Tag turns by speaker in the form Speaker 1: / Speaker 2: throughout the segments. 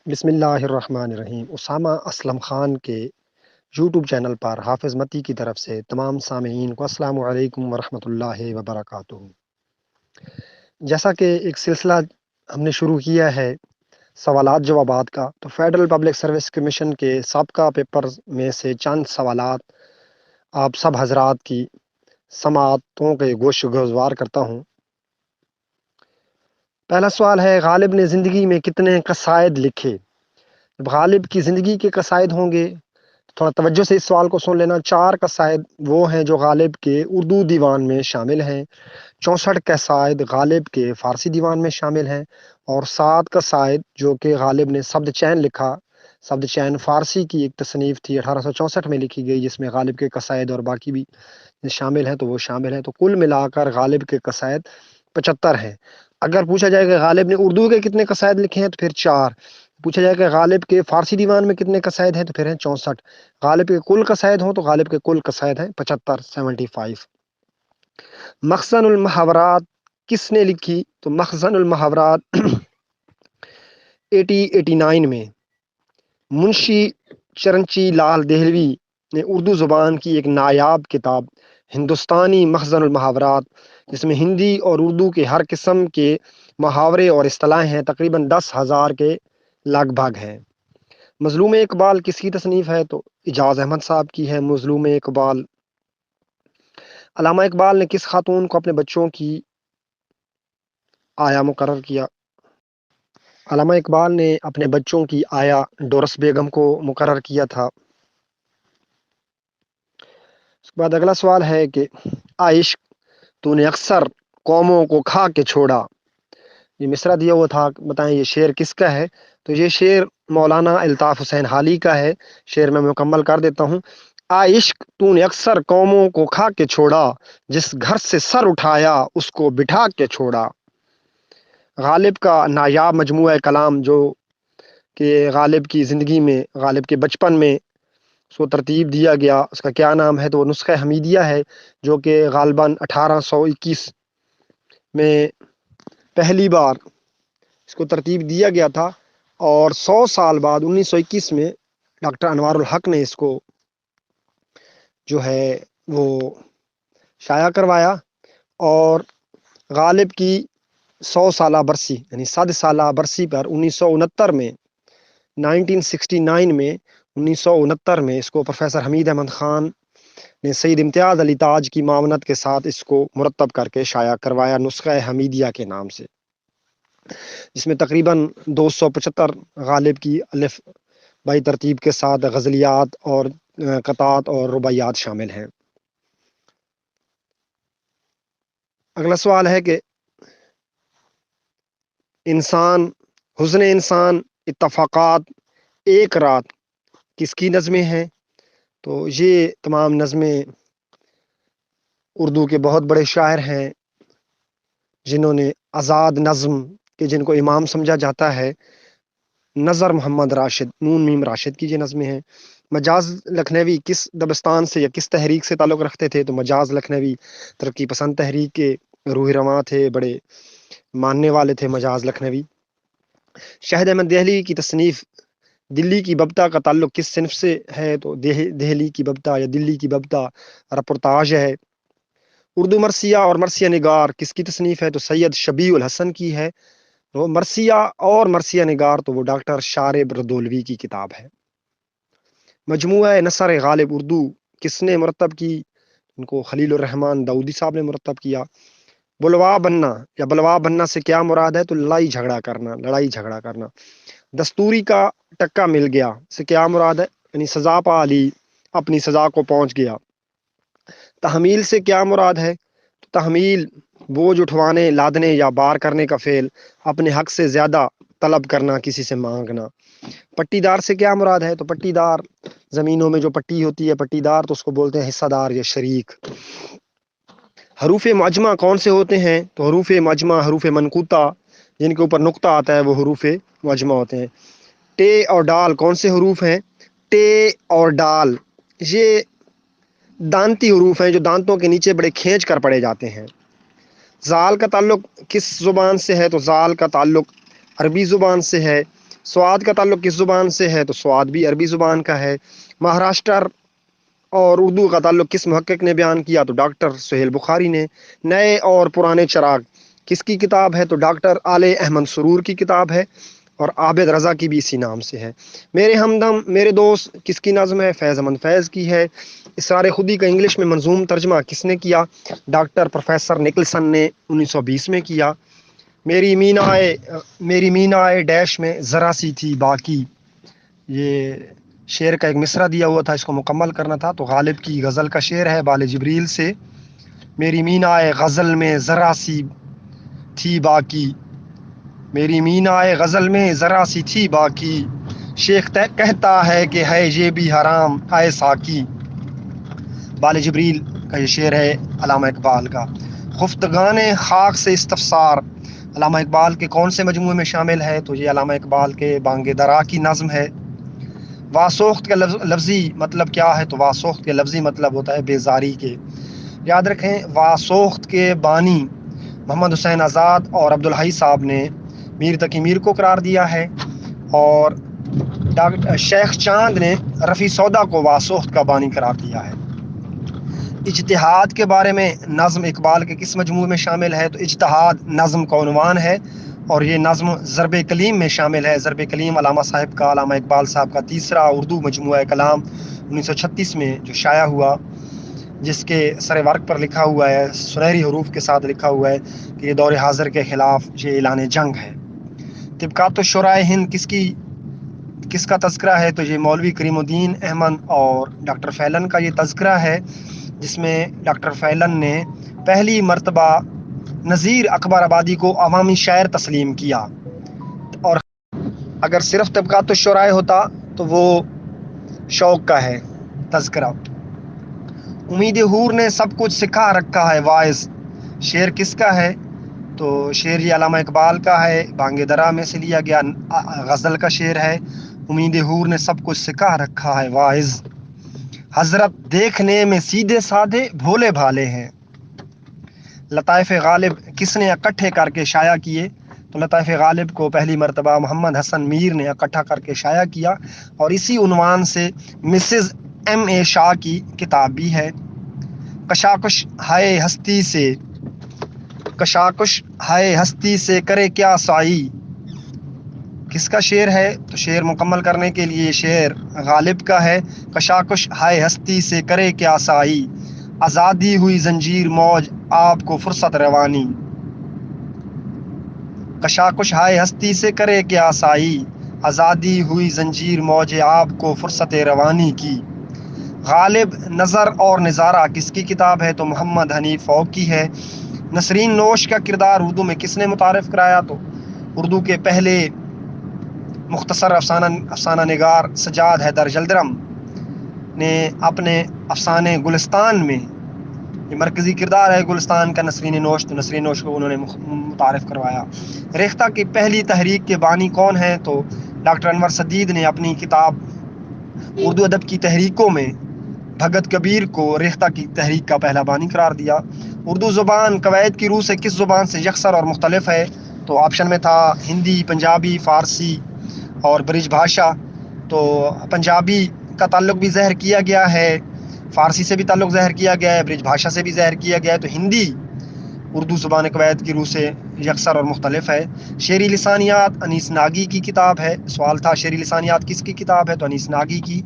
Speaker 1: بسم اللہ الرحمن الرحیم۔ اسامہ اسلم خان کے یوٹیوب چینل پر حافظ متی کی طرف سے تمام سامعین کو السلام علیکم ورحمۃ اللہ وبرکاتہ۔ جیسا کہ ایک سلسلہ ہم نے شروع کیا ہے سوالات جوابات کا، تو فیڈرل پبلک سروس کمیشن کے سابقہ پیپر میں سے چند سوالات آپ سب حضرات کی سماعتوں کے گوش گزار کرتا ہوں۔ پہلا سوال ہے، غالب نے زندگی میں کتنے قصائد لکھے؟ جب غالب کی زندگی کے قصائد ہوں گے تھوڑا توجہ سے اس سوال کو سن لینا۔ 4 قصائد وہ ہیں جو غالب کے اردو دیوان میں شامل ہیں، 64 قصائد غالب کے فارسی دیوان میں شامل ہیں، اور 7 قصائد جو کہ غالب نے سبد چین لکھا۔ سبد چین فارسی کی ایک تصنیف تھی، 1864 میں لکھی گئی، جس میں غالب کے قصائد اور باقی بھی شامل ہیں، تو وہ شامل ہیں۔ تو کل ملا کر غالب کے قصائد 75 ہیں۔ اگر پوچھا جائے کہ غالب نے اردو کے کتنے قصائد لکھے ہیں تو پھر 4۔ پوچھا جائے کہ غالب کے فارسی دیوان میں کتنے قصائد ہیں تو پھر ہیں 64۔ غالب کے کل قصائد ہوں تو غالب کے کل قصائد ہیں 75۔ مخزن المحاورات کس نے لکھی؟ تو مخزن المحاورات 89 میں منشی چرنچی لال دہلوی نے اردو زبان کی ایک نایاب کتاب ہندوستانی مخزن المحاورات، جس میں ہندی اور اردو کے ہر قسم کے محاورے اور اصطلاحیں ہیں، تقریباً 10,000 کے لگ بھگ ہیں۔ مظلوم اقبال کس کی تصنیف ہے؟ تو اعجاز احمد صاحب کی ہے مظلوم اقبال۔ علامہ اقبال نے کس خاتون کو اپنے بچوں کی آیا مقرر کیا؟ علامہ اقبال نے اپنے بچوں کی آیا ڈورس بیگم کو مقرر کیا تھا۔ اس کے بعد اگلا سوال ہے کہ عشق تو نے اکثر قوموں کو کھا کے چھوڑا، یہ مصرع دیا ہوا تھا، بتائیں یہ شعر کس کا ہے؟ تو یہ شعر مولانا الطاف حسین حالی کا ہے۔ شعر میں مکمل کر دیتا ہوں۔ عشق تو نے اکثر قوموں کو کھا کے چھوڑا، جس گھر سے سر اٹھایا اس کو بٹھا کے چھوڑا۔ غالب کا نایاب مجموعہ کلام جو کہ غالب کی زندگی میں، غالب کے بچپن میں اس کو ترتیب دیا گیا، اس کا کیا نام ہے؟ تو وہ نسخہ حمیدیہ ہے، جو کہ غالباً 1821 میں پہلی بار اس کو ترتیب دیا گیا تھا، اور 100 سال بعد 1921 میں ڈاکٹر انوار الحق نے اس کو جو ہے وہ شائع کروایا، اور غالب کی 100 سالہ برسی یعنی 100 سالہ برسی پر 1969 میں 1969 میں اس کو پروفیسر حمید احمد خان نے سید امتیاز علی تاج کی معاونت کے ساتھ اس کو مرتب کر کے شائع کروایا نسخہ حمیدیہ کے نام سے، جس میں تقریباً 275 غالب کی الف بائی ترتیب کے ساتھ غزلیات اور قطعات اور رباعیات شامل ہیں۔ اگلا سوال ہے کہ حسن انسان، اتفاقات، ایک رات کس کی نظمیں ہیں؟ تو یہ تمام نظمیں اردو کے بہت بڑے شاعر ہیں جنہوں نے آزاد نظم کے جن کو امام سمجھا جاتا ہے، نظر محمد راشد، نون میم راشد کی یہ نظمیں ہیں۔ مجاز لکھنوی کس دبستان سے یا کس تحریک سے تعلق رکھتے تھے؟ تو مجاز لکھنوی ترقی پسند تحریک کے روح رواں تھے، بڑے ماننے والے تھے مجاز لکھنوی۔ شاہد احمد دہلی کی تصنیف دلی کی ببتا کا تعلق کس صنف سے ہے؟ تو دہلی کی ببتا یا دلی کی ببتا رپورتاج ہے۔ اردو مرثیہ اور مرثیہ نگار کس کی تصنیف ہے؟ تو سید شبیع الحسن کی ہے۔ وہ مرثیہ اور مرثیہ نگار تو وہ ڈاکٹر شارب ردولوی کی کتاب ہے۔ مجموعہ نثر غالب اردو کس نے مرتب کی؟ ان کو خلیل الرحمن داؤدی صاحب نے مرتب کیا۔ بلوا بننا یا بلوا بننا سے کیا مراد ہے؟ تو لڑائی جھگڑا کرنا۔ دستوری کا ٹکا مل گیا سے کیا مراد ہے؟ یعنی سزا پا لی، اپنی سزا کو پہنچ گیا۔ تحمیل سے کیا مراد ہے؟ تو تحمیل بوجھ اٹھوانے، لادنے یا بار کرنے کا فعل، اپنے حق سے زیادہ طلب کرنا، کسی سے مانگنا۔ پٹی دار سے کیا مراد ہے؟ تو پٹی دار زمینوں میں جو پٹی ہوتی ہے، پٹی دار تو اس کو بولتے ہیں حصہ دار یا شریک۔ حروف معجمہ کون سے ہوتے ہیں؟ تو حروف معجمہ حروف منقوطہ جن کے اوپر نقطہ آتا ہے وہ حروف معجمہ ہوتے ہیں۔ ٹے اور ڈال کون سے حروف ہیں؟ ٹے اور ڈال یہ دانتی حروف ہیں جو دانتوں کے نیچے بڑے کھینچ کر پڑے جاتے ہیں۔ زال کا تعلق کس زبان سے ہے؟ تو زال کا تعلق عربی زبان سے ہے۔ سواد کا تعلق کس زبان سے ہے؟ تو سواد بھی عربی زبان کا ہے۔ مہاراشٹر اور اردو کا تعلق کس محقق نے بیان کیا؟ تو ڈاکٹر سہیل بخاری نے۔ نئے اور پرانے چراغ کس کی کتاب ہے؟ تو ڈاکٹر آلے احمد سرور کی کتاب ہے، اور عابد رضا کی بھی اسی نام سے ہے۔ میرے ہمدم میرے دوست کس کی نظم ہے؟ فیض احمد فیض کی ہے۔ اسرار خودی کا انگلش میں منظوم ترجمہ کس نے کیا؟ ڈاکٹر پروفیسر نکلسن نے 1920 میں کیا۔ میری مینائے ڈیش میں ذرا سی تھی باقی، یہ شعر کا ایک مصرع دیا ہوا تھا، اس کو مکمل کرنا تھا، تو غالب کی غزل کا شعر ہے بال جبریل سے۔ میری مینائے غزل میں ذرا سی تھی باقی، میری مینائے غزل میں ذرا سی تھی باقی، شیخ کہتا ہے کہ ہے یہ بھی حرام اے ساقی۔ بال جبریل کا یہ شعر ہے علامہ اقبال کا۔ خفتگان خاک سے استفسار علامہ اقبال کے کون سے مجموعے میں شامل ہے؟ تو یہ علامہ اقبال کے بانگ درا کی نظم ہے۔ واسوخت کا لفظی مطلب کیا ہے؟ تو واسوخت کے لفظی مطلب ہوتا ہے بیزاری کے۔ یاد رکھیں واسوخت کے بانی محمد حسین آزاد اور عبدالحی صاحب نے میر تقی میر کو قرار دیا ہے، اور شیخ چاند نے رفیع سودا کو واسوخت کا بانی قرار دیا ہے۔ اجتہاد کے بارے میں نظم اقبال کے کس مجموعے میں شامل ہے؟ تو اجتہاد نظم کا عنوان ہے، اور یہ نظم ضرب کلیم میں شامل ہے۔ ضرب کلیم علامہ صاحب کا، علامہ اقبال صاحب کا تیسرا اردو مجموعہ کلام 1936 میں جو شائع ہوا، جس کے سر ورق پر لکھا ہوا ہے، سنہری حروف کے ساتھ لکھا ہوا ہے کہ یہ دور حاضر کے خلاف یہ اعلان جنگ ہے۔ طبقات الشرائع ہند کس کا تذکرہ ہے؟ تو یہ مولوی کریم الدین احمد اور ڈاکٹر فیلن کا یہ تذکرہ ہے، جس میں ڈاکٹر فیلن نے پہلی مرتبہ نذیر اکبر آبادی کو عوامی شاعر تسلیم کیا، اور اگر صرف طبقات الشرائع ہوتا تو وہ شوق کا ہے تذکرہ۔ امید حور نے سب کچھ سکھا رکھا ہے واعظ، شعر کس کا ہے؟ تو شعر یہ علامہ اقبال کا ہے، بانگ درا میں سے لیا گیا غزل کا شعر ہے۔ امید حور نے سب کچھ سکھا رکھا ہے واعظ، حضرت دیکھنے میں سیدھے سادھے بھولے بھالے ہیں۔ لطائف غالب کس نے اکٹھے کر کے شائع کیے؟ تو لطائف غالب کو پہلی مرتبہ محمد حسن میر نے اکٹھا کر کے شائع کیا، اور اسی عنوان سے مسز ایم اے شاہ کی کتاب بھی ہے۔ کشاکش ہائے ہستی سے کرے کیا سائی، کس کا شعر ہے؟ تو شعر مکمل کرنے کے لیے شعر غالب کا ہے۔ کشاکش ہائے ہستی سے کرے کیا سائی، آزادی ہوئی زنجیر موج آپ کو فرصت روانی۔ کشاکش ہائے ہستی سے کرے کیا سائی، آزادی ہوئی زنجیر موج آپ کو فرصت روانی کی۔ غالب نظر اور نظارہ کس کی کتاب ہے؟ تو محمد حنیف فوق کی ہے۔ نسرین نوش کا کردار اردو میں کس نے متعارف کرایا؟ تو اردو کے پہلے مختصر افسانہ نگار سجاد حیدر جلدرم نے اپنے افسانے گلستان میں، یہ مرکزی کردار ہے گلستان کا نسرین نوش، تو نسرین نوش کو انہوں نے متعارف کروایا۔ ریختہ کی پہلی تحریک کے بانی کون ہیں؟ تو ڈاکٹر انور سدید نے اپنی کتاب اردو ادب کی تحریکوں میں بھگت کبیر کو ریختہ کی تحریک کا پہلا بانی قرار دیا۔ اردو زبان قواعد کی روح سے کس زبان سے یکسر اور مختلف ہے؟ تو آپشن میں تھا ہندی، پنجابی، فارسی اور برج بھاشا۔ تو پنجابی کا تعلق بھی ظاہر کیا گیا ہے، فارسی سے بھی تعلق ظاہر کیا گیا ہے، برج بھاشا سے بھی ظاہر کیا گیا ہے، تو ہندی اردو زبان قواعد کی روح سے یکسر اور مختلف ہے۔ شعری لسانیات انیس ناگی کی کتاب ہے۔ سوال تھا شعری لسانیات کس کی کتاب ہے؟ تو انیس ناگی کی۔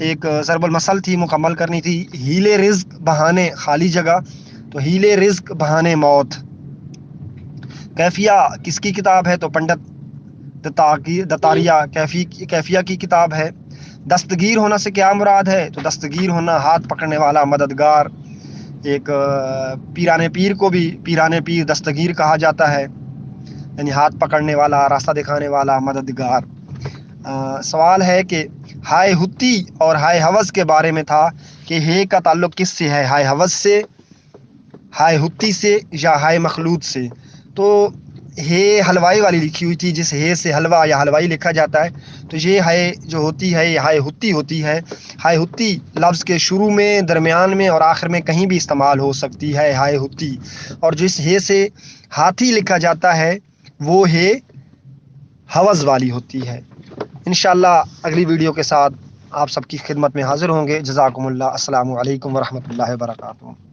Speaker 1: ایک ضرب المثل تھی، مکمل کرنی تھی، ہیلے رزق بہانے خالی جگہ، تو ہیلے رزق بہانے موت۔ کیفیہ کس کی کتاب ہے؟ تو پنڈت دتاریہ کیفیہ کی کتاب ہے۔ دستگیر ہونا سے کیا مراد ہے؟ تو دستگیر ہونا ہاتھ پکڑنے والا، مددگار۔ ایک پیرانے پیر کو بھی پیرانے پیر دستگیر کہا جاتا ہے، یعنی ہاتھ پکڑنے والا، راستہ دکھانے والا، مددگار۔ سوال ہے کہ ہائے ہتی اور ہائے حوض کے بارے میں تھا کہ ہے کا تعلق کس سے ہے، ہائے حوض سے، ہائے ہتی سے، یا ہائے مخلوط سے؟ تو ہے حلوائی والی لکھی ہوئی تھی، جس ہے سے حلوہ یا حلوائی لکھا جاتا ہے، تو یہ ہائے جو ہوتی ہے یہ ہائے ہتی ہوتی ہے۔ ہائے ہتی لفظ کے شروع میں، درمیان میں اور آخر میں کہیں بھی استعمال ہو سکتی ہے ہائے ہتی، اور جس ہے سے ہاتھی لکھا جاتا ہے وہ ہے حوض والی ہوتی ہے۔ انشاءاللہ اگلی ویڈیو کے ساتھ آپ سب کی خدمت میں حاضر ہوں گے۔ جزاکم اللہ، السلام علیکم ورحمۃ اللہ وبرکاتہ۔